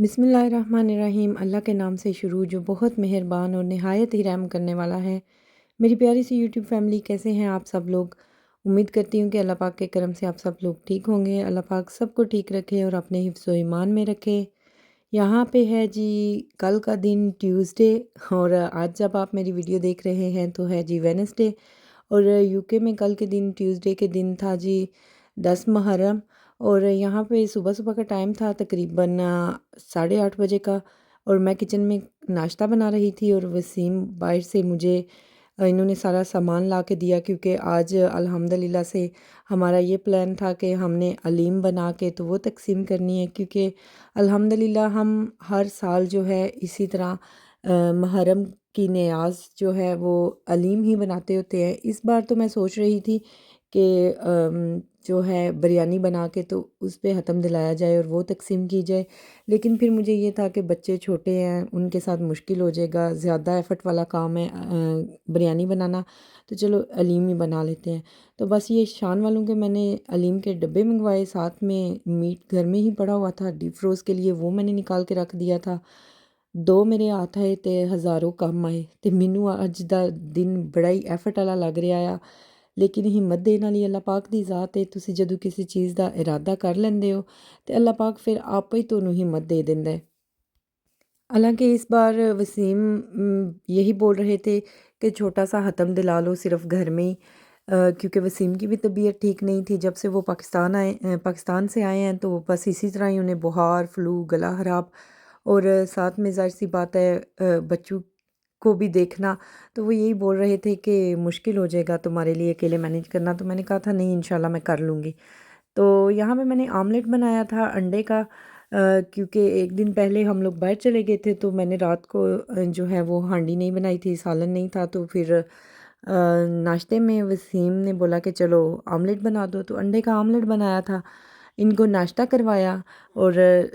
बिस्मिल्लाहिर्रहमानिर्रहीम। अल्लाह के नाम से शुरू जो बहुत मेहरबान और नहायत ही रहम करने वाला है। मेरी प्यारी सी यूट्यूब फैमिली, कैसे हैं आप सब लोग? उम्मीद करती हूँ कि अल्लाह पाक के करम से आप सब लोग ठीक होंगे। अल्लाह पाक सबको ठीक रखे और अपने हिफ्ज़ व ईमान में रखे। यहाँ पे है जी कल का दिन ट्यूसडे, और आज जब आप मेरी वीडियो देख रहे हैं तो है जी वेडनेसडे। और यूके में कल के दिन ट्यूसडे के दिन था जी 10 मुहर्रम। और यहाँ पे सुबह-सुबह का टाइम था तकरीबन 8:30 बजे का। और मैं किचन में नाश्ता बना रही थी और वसीम बाहर से मुझे इन्होंने सारा सामान ला के दिया, क्योंकि आज अल्हम्दुलिल्लाह से हमारा ये प्लान था कि हमने हलीम बना के तो वो तकसीम करनी है, क्योंकि अल्हम्दुलिल्लाह हम हर साल जो है इसी तरह मुहर्रम की नियाज़ जो है वो हलीम ही बनाते होते हैं। इस बार तो मैं सोच रही थी कि जो है बिरयानी बना के तो उस पे ख़त्म दिलाया जाए और वो तकसीम की जाए। लेकिन फिर मुझे ये था कि बच्चे छोटे हैं, उनके साथ मुश्किल हो जाएगा, ज़्यादा एफ़र्ट वाला काम है बिरयानी बनाना, तो चलो हलीम ही बना लेते हैं। तो बस ये शान वालों के मैंने हलीम के डब्बे मंगवाए, साथ में मीट घर में ही पड़ा हुआ था डीप फ्रोज़ के लिए, वो मैंने निकाल के रख दिया था। 2 मेरे हत्थ आए ते हज़ारों कम आए, ते मैनू अज दा दिन बड़ा ही एफ़र्ट वाला लग रहा आ। लेकिन हिम्मत देने वाली अल्लाह पाक दी ज़ात है। तुसी जदों किसी चीज़ दा इरादा कर लेंदे हो ते अल्लाह पाक फिर आपे ही तुहानू हिम्मत दे देंदा है। हालाँकि इस बार वसीम यही बोल रहे थे कि छोटा-सा हतम दिला लो सिर्फ़ घर में ही, क्योंकि वसीम की भी तबीयत ठीक नहीं थी। जब से वो पाकिस्तान से आए हैं तो बस इसी तरह ही उन्हें बुखार, फ्लू, गला ख़राब, और साथ में ज़ाहिर-सी बात है बच्चों को भी देखना। तो वो यही बोल रहे थे कि मुश्किल हो जाएगा तुम्हारे लिए अकेले मैनेज करना। तो मैंने कहा था नहीं, इंशाल्लाह मैं कर लूँगी। तो यहाँ पे मैंने आमलेट बनाया था अंडे का, क्योंकि एक दिन पहले हम लोग बाहर चले गए थे, तो मैंने रात को जो है वो हांडी नहीं बनाई थी, सालन नहीं था, तो फिर नाश्ते में वसीम ने बोला कि चलो आमलेट बना दो, तो अंडे का आमलेट बनाया था। इनको नाश्ता करवाया, और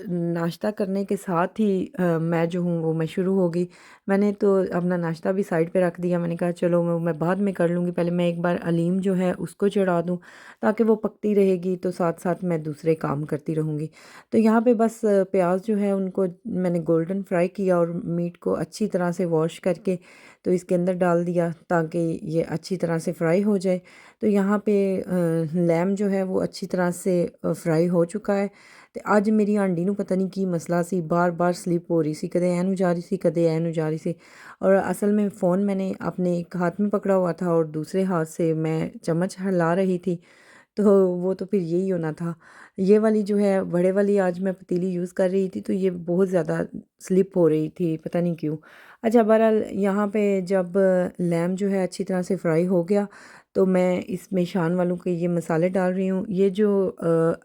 नाश्ता करने के साथ ही मैं जो हूँ वो मैं शुरू हो गई। मैंने तो अपना नाश्ता भी साइड पे रख दिया। मैंने कहा चलो मैं बाद में कर लूँगी, पहले मैं एक बार हलीम जो है उसको चढ़ा दूँ, ताकि वो पकती रहेगी तो साथ-साथ मैं दूसरे काम करती रहूँगी। तो यहाँ पे बस प्याज जो है उनको मैंने गोल्डन फ्राई किया और मीट को अच्छी तरह से वॉश करके तो इसके अंदर डाल दिया, ताकि ये अच्छी तरह से फ्राई हो जाए। तो यहाँ पे लैम जो है वो अच्छी तरह से फ्राई हो चुका है। ते अज मेरी हांडी नूं पता नहीं की मसला सी, बार-बार स्लिप हो रही सी, कदे ऐ नूं जा रही सी, कदे ऐ नूं जा रही सी। और असल में फ़ोन मैंने अपने एक हाथ में पकड़ा हुआ था और दूसरे हाथ से मैं चम्मच हिला रही थी, तो वो तो फिर यही होना था। ये वाली जो है बड़े वाली आज मैं पतीली यूज़ कर रही थी, तो ये बहुत ज़्यादा स्लिप हो रही थी, पता नहीं क्यों। अच्छा, बहरहाल यहाँ पे जब लैम जो है अच्छी तरह से फ्राई हो गया, तो मैं इसमें शान वालों के ये मसाले डाल रही हूँ। ये जो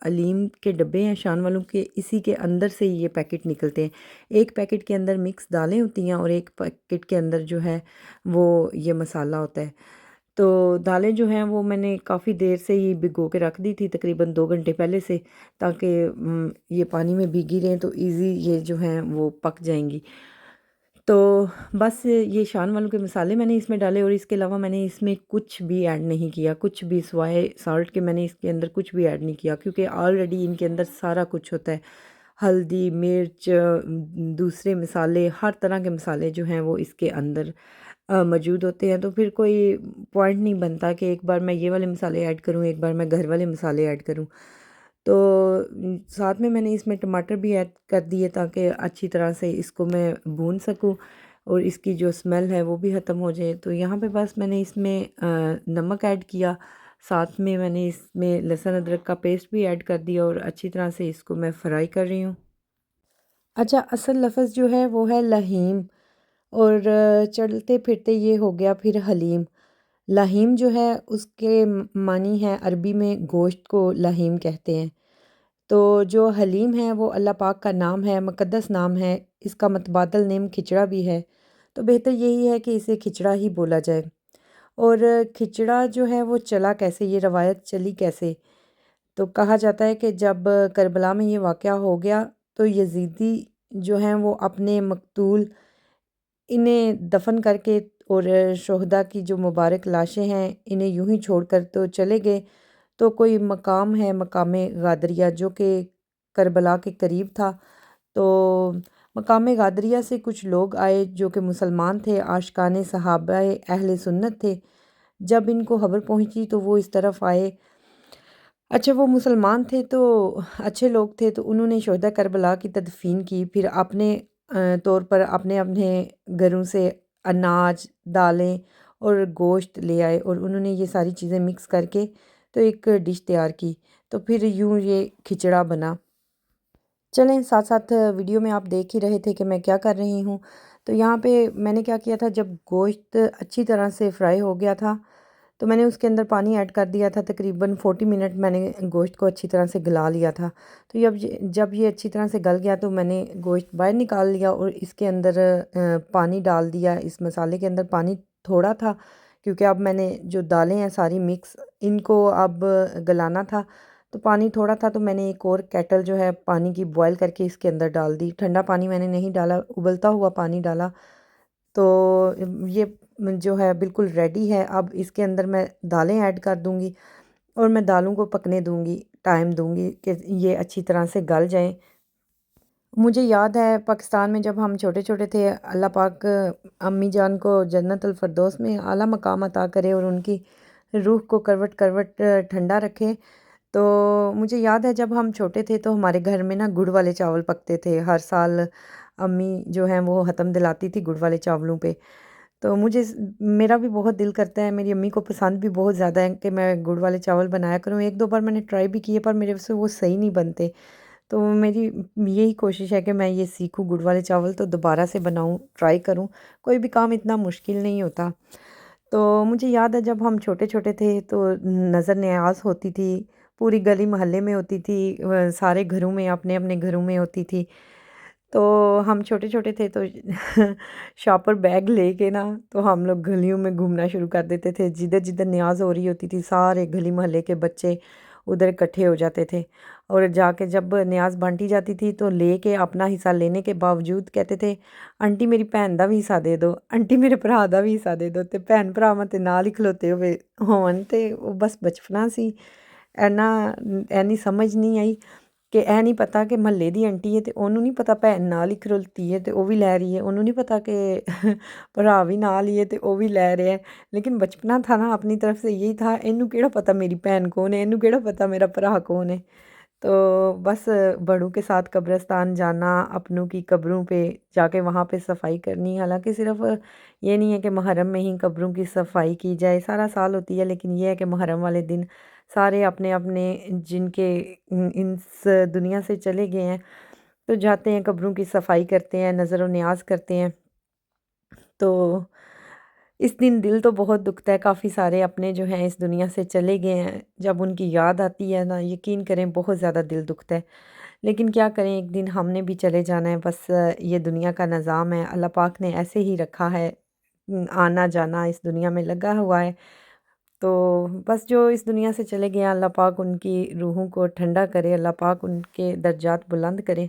हलीम के डब्बे हैं शान वालों के, इसी के अंदर से ये पैकेट निकलते हैं। एक पैकेट के अंदर मिक्स दालें होती हैं और एक पैकेट के अंदर जो है वो ये मसाला होता है। तो दालें जो हैं वो मैंने काफ़ी देर से ही भिगो के रख दी थी, तकरीबन 2 घंटे पहले से, ताकि ये पानी में भीगी रहें तो ईज़ी ये जो हैं वो पक जाएँगी। तो बस ये शान वालों के मसाले मैंने इसमें डाले, और इसके अलावा मैंने इसमें कुछ भी ऐड नहीं किया, कुछ भी सिवाय साल्ट के मैंने इसके अंदर कुछ भी ऐड नहीं किया, क्योंकि ऑलरेडी इनके अंदर सारा कुछ होता है। हल्दी, मिर्च, दूसरे मसाले, हर तरह के मसाले जो हैं वो इसके अंदर मौजूद होते हैं। तो फिर कोई पॉइंट नहीं बनता कि एक बार मैं ये वाले मसाले ऐड करूँ, एक बार मैं घर वाले मसाले ऐड करूँ। तो साथ में मैंने इसमें टमाटर भी ऐड कर दिए, ताकि अच्छी तरह से इसको मैं भून सकूँ और इसकी जो स्मेल है वो भी ख़त्म हो जाए। तो यहाँ पे बस मैंने इसमें नमक ऐड किया, साथ में मैंने इसमें लहसुन अदरक का पेस्ट भी ऐड कर दिया, और अच्छी तरह से इसको मैं फ्राई कर रही हूँ। अच्छा, असल लफ़्ज़ जो है वो है लहीम, और चलते फिरते ये हो गया फिर हलीम। लहीम जो है उसके मानी है अरबी में गोश्त को लहीम कहते हैं। तो जो हलीम है वो अल्लाह पाक का नाम है, मुक़द्दस नाम है, इसका मतबादल नेम खिचड़ा भी है। तो बेहतर यही है कि इसे खिचड़ा ही बोला जाए। और खिचड़ा जो है वो चला कैसे, ये रवायत चली कैसे? तो कहा जाता है कि जब करबला में ये वाक़या हो गया, तो यज़ीदी जो हैं वो अपने मक़तूल इन्हें दफ़न करके, और शुहदा की जो मुबारक लाशें हैं इन्हें यूं ही छोड़कर तो चले गए। तो कोई मकाम है, मकाम गादरिया, जो कि करबला के करीब था। तो मकाम गादरिया से कुछ लोग आए जो कि मुसलमान थे, आशिकाने सहाबा अहले सुन्नत थे। जब इनको खबर पहुंची तो वो इस तरफ आए। अच्छा, वो मुसलमान थे तो अच्छे लोग थे, तो उन्होंने शोहदा करबला की तदफीन की। फिर अपने तौर पर अपने अपने घरों से अनाज, दालें और गोश्त ले आए और उन्होंने ये सारी चीज़ें मिक्स करके तो एक डिश तैयार की। तो फिर यूँ ये खिचड़ा बना। चलें, साथ साथ वीडियो में आप देख ही रहे थे कि मैं क्या कर रही हूँ। तो यहाँ पे मैंने क्या किया था, जब गोश्त अच्छी तरह से फ्राई हो गया था तो मैंने उसके अंदर पानी ऐड कर दिया था। तकरीबन 40 मिनट मैंने गोश्त को अच्छी तरह से गला लिया था। तो जब ये अच्छी तरह से गल गया तो मैंने गोश्त बाहर निकाल लिया और इसके अंदर पानी डाल दिया। इस मसाले के अंदर पानी थोड़ा था क्योंकि अब मैंने जो दालें हैं सारी मिक्स, इनको अब गलाना था। तो पानी थोड़ा था तो मैंने एक और केटल जो है पानी की बॉयल करके इसके अंदर डाल दी। ठंडा पानी मैंने नहीं डाला, उबलता हुआ पानी डाला। तो ये जो है बिल्कुल रेडी है। अब इसके अंदर मैं दालें ऐड कर दूँगी और मैं दालों को पकने दूँगी, टाइम दूँगी कि ये अच्छी तरह से गल जाएँ। मुझे याद है पाकिस्तान में जब हम छोटे-छोटे थे, अल्लाह पाक अम्मी जान को जन्नतुल फ़िरदौस में आला मकाम अता करे और उनकी रूह को करवट-करवट ठंडा रखे। तो मुझे याद है जब हम छोटे थे तो हमारे घर में ना गुड़ वाले चावल पकते थे। हर साल अम्मी जो हैं वो हतम दिलाती थी गुड़ वाले चावलों पे। तो मेरा भी बहुत दिल करता है, मेरी अम्मी को पसंद भी बहुत ज़्यादा है कि मैं गुड़ वाले चावल बनाया करूँ। 1-2 बार मैंने ट्राई भी किए पर मेरे से वो सही नहीं बनते। तो मेरी यही कोशिश है कि मैं ये सीखूँ गुड़ वाले चावल, तो दोबारा से बनाऊँ, ट्राई करूँ। कोई भी काम इतना मुश्किल नहीं होता। तो मुझे याद है जब हम छोटे-छोटे थे तो नज़र नेयाज़ होती थी, पूरी गली मोहल्ले में होती थी, सारे घरों में अपने-अपने घरों में होती थी। तो हम छोटे-छोटे थे तो शॉपर बैग लेके ना तो हम लोग गलियों में घूमना शुरू कर देते थे। जिधर-जिधर न्याज़ हो रही होती थी सारे गली मोहल्ले के बच्चे उधर इकट्ठे हो जाते थे और जाके जब न्याज़ बाँटी जाती थी तो लेके अपना हिस्सा लेने के बावजूद कहते थे, आंटी मेरी भैन दा भी हिस्सा दे दो, आंटी मेरे भरा दा भी हिस्सा दे दो। ते भैन भरावां ते नाल ही खलोते हुए होन ते ਉਹ बस बचपना ਸੀ। ਐਨੀ ਸਮਝ ਨਹੀਂ ਆਈ ਕਿ ਇਹ ਨਹੀਂ ਪਤਾ ਕਿ ਮਹੱਲੇ ਦੀ ਆਂਟੀ ਹੈ ਤੇ ਉਹਨੂੰ ਨਹੀਂ ਪਤਾ ਭੈਣ ਨਾਲ ਹੀ ਖਲੋਤੀ ਹੈ ਤੇ ਉਹ ਵੀ ਲੈ ਰਹੀ ਹੈ, ਉਹਨੂੰ ਨਹੀਂ ਪਤਾ ਕਿ ਭਰਾ ਵੀ ਨਾਲ ਹੀ ਹੈ ਤੇ ਉਹ ਵੀ ਲੈ ਰਿਹਾ है। लेकिन बचपना था ना, अपनी तरफ से यही था, ਇਹਨੂੰ ਕਿਹੜਾ पता मेरी भैन कौन है, ਇਹਨੂੰ ਕਿਹੜਾ पता मेरा भरा कौन है। तो बस बड़ों के साथ कब्रिस्तान जाना, अपनों की कब्रों पे जाके वहाँ पे सफाई करनी। हालांकि सिर्फ ये नहीं है कि मुहर्रम में ही कब्रों की सफाई की जाए, सारा साल होती है, लेकिन ये है कि मुहर्रम वाले दिन सारे अपने अपने जिनके इस दुनिया से चले गए हैं तो जाते हैं, कब्रों की सफाई करते हैं, नज़र व न्याज करते हैं। तो इस दिन दिल तो बहुत दुखता है, काफ़ी सारे अपने जो हैं इस दुनिया से चले गए हैं। जब उनकी याद आती है ना, यकीन करें बहुत ज़्यादा दिल दुखता है। लेकिन क्या करें, एक दिन हमने भी चले जाना है, बस ये दुनिया का निज़ाम है, अल्लाह पाक ने ऐसे ही रखा है। आना जाना इस दुनिया में लगा हुआ है। तो बस जो इस दुनिया से चले गए हैं, अल्लाह पाक उनकी रूहों को ठंडा करे, अल्लाह पाक उनके दर्जात बुलंद करे।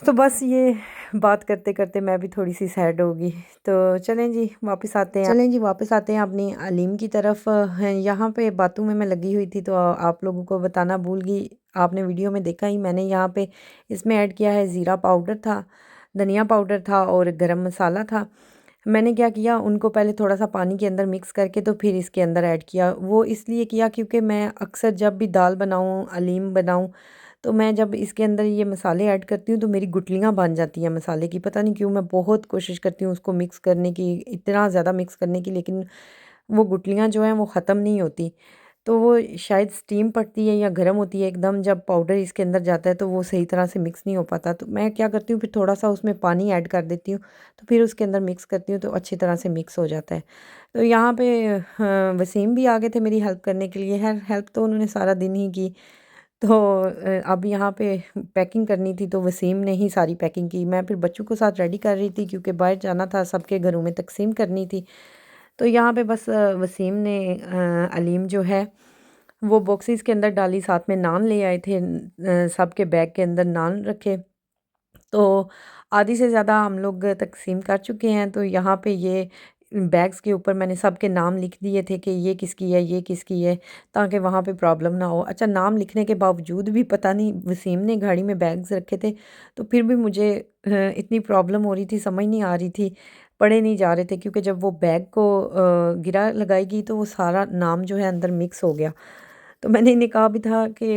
तो बस ये बात करते-करते मैं भी थोड़ी-सी सैड हो गई। तो चलें जी वापस आते हैं अपनी अलीम की तरफ। हैं यहाँ पे बातों में मैं लगी हुई थी तो आप लोगों को बताना भूल गई। आपने वीडियो में देखा ही, मैंने यहाँ पे इसमें ऐड किया है, ज़ीरा पाउडर था, धनिया पाउडर था और गरम मसाला था। मैंने क्या किया, उनको पहले थोड़ा-सा पानी के अंदर मिक्स करके तो फिर इसके अंदर ऐड किया। वो इसलिए किया क्योंकि मैं अक्सर जब भी दाल बनाऊँ, अलीम बनाऊँ, तो मैं जब इसके अंदर ये मसाले ऐड करती हूँ तो मेरी गुठलियाँ बन जाती हैं मसाले की। पता नहीं क्यों, मैं बहुत कोशिश करती हूँ उसको मिक्स करने की, इतना ज़्यादा मिक्स करने की, लेकिन वो गुठलियाँ जो हैं वो ख़त्म नहीं होती। तो वो शायद स्टीम पड़ती है या गर्म होती है एकदम, जब पाउडर इसके अंदर जाता है तो वो सही तरह से मिक्स नहीं हो पाता। तो मैं क्या करती हूँ, फिर थोड़ा-सा उसमें पानी ऐड कर देती हूँ, तो फिर उसके अंदर मिक्स करती हूँ तो अच्छी तरह से मिक्स हो जाता है। तो यहाँ पे वसीम भी आ गए थे मेरी हेल्प करने के लिए। ख़ैर हेल्प तो उन्होंने सारा दिन ही की। तो अब यहाँ पे पैकिंग करनी थी तो वसीम ने ही सारी पैकिंग की। मैं फिर बच्चों को साथ रेडी कर रही थी क्योंकि बाहर जाना था, सबके घरों में तकसीम करनी थी। तो यहाँ पे बस वसीम ने अलीम जो है वो बॉक्सेस के अंदर डाली, साथ में नान ले आए थे। सबके बैग के अंदर नान रखे। तो आधी से ज़्यादा हम लोग तकसीम कर चुके हैं। तो यहाँ पे ये बैग्स के ऊपर मैंने सबके नाम लिख दिए थे कि ये किसकी है, ये किसकी है, ताकि वहाँ पे प्रॉब्लम ना हो। अच्छा, नाम लिखने के बावजूद भी पता नहीं वसीम ने गाड़ी में बैग्स रखे थे, तो फिर भी मुझे इतनी प्रॉब्लम हो रही थी, समझ नहीं आ रही थी, पढ़े नहीं जा रहे थे, क्योंकि जब वो बैग को गिरा लगाएगी तो वो सारा नाम जो है अंदर मिक्स हो गया। तो मैंने इन्हें कहा भी था कि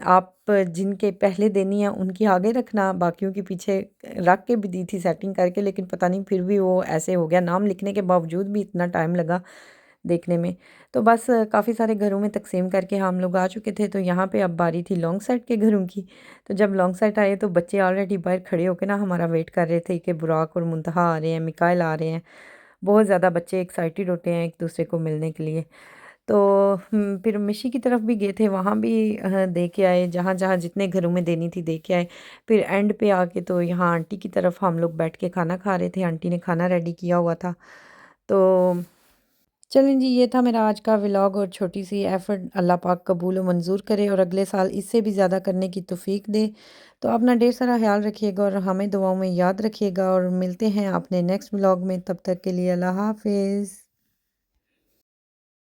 आप जिनके पहले देनी है उनकी आगे रखना, बाकियों के पीछे रख के भी दी थी सेटिंग करके, लेकिन पता नहीं फिर भी वो ऐसे हो गया, नाम लिखने के बावजूद भी इतना टाइम लगा देखने में। तो बस काफ़ी सारे घरों में तकसीम करके हम लोग आ चुके थे, तो यहाँ पे अब बारी थी लॉन्ग साइड के घरों की। तो जब लॉन्ग साइड आए तो बच्चे ऑलरेडी बाहर खड़े होकर ना हमारा वेट कर रहे थे कि बुराक और मुंतहा आ रहे हैं, मिकाइल आ रहे हैं। बहुत ज़्यादा बच्चे एक्साइटेड होते हैं एक दूसरे को मिलने के लिए। तो फिर मिशी की तरफ भी गए थे, वहाँ भी दे के आए, जहाँ-जहाँ जितने घरों में देनी थी दे के आए। फिर एंड पे आके तो यहाँ आंटी की तरफ हम लोग बैठ के खाना खा रहे थे, आंटी ने खाना रेडी किया हुआ था। तो चलें जी, ये था मेरा आज का व्लॉग और छोटी-सी एफ़र्ट। अल्लाह पाक कबूल व मंज़ूर करे और अगले साल इससे भी ज़्यादा करने की तौफ़ीक दे। तो अपना ढेर सारा ख़्याल रखिएगा और हमें दुआओं में याद रखिएगा, और मिलते हैं अपने नेक्स्ट व्लॉग में। तब तक के लिए अल्लाह हाफ़िज़।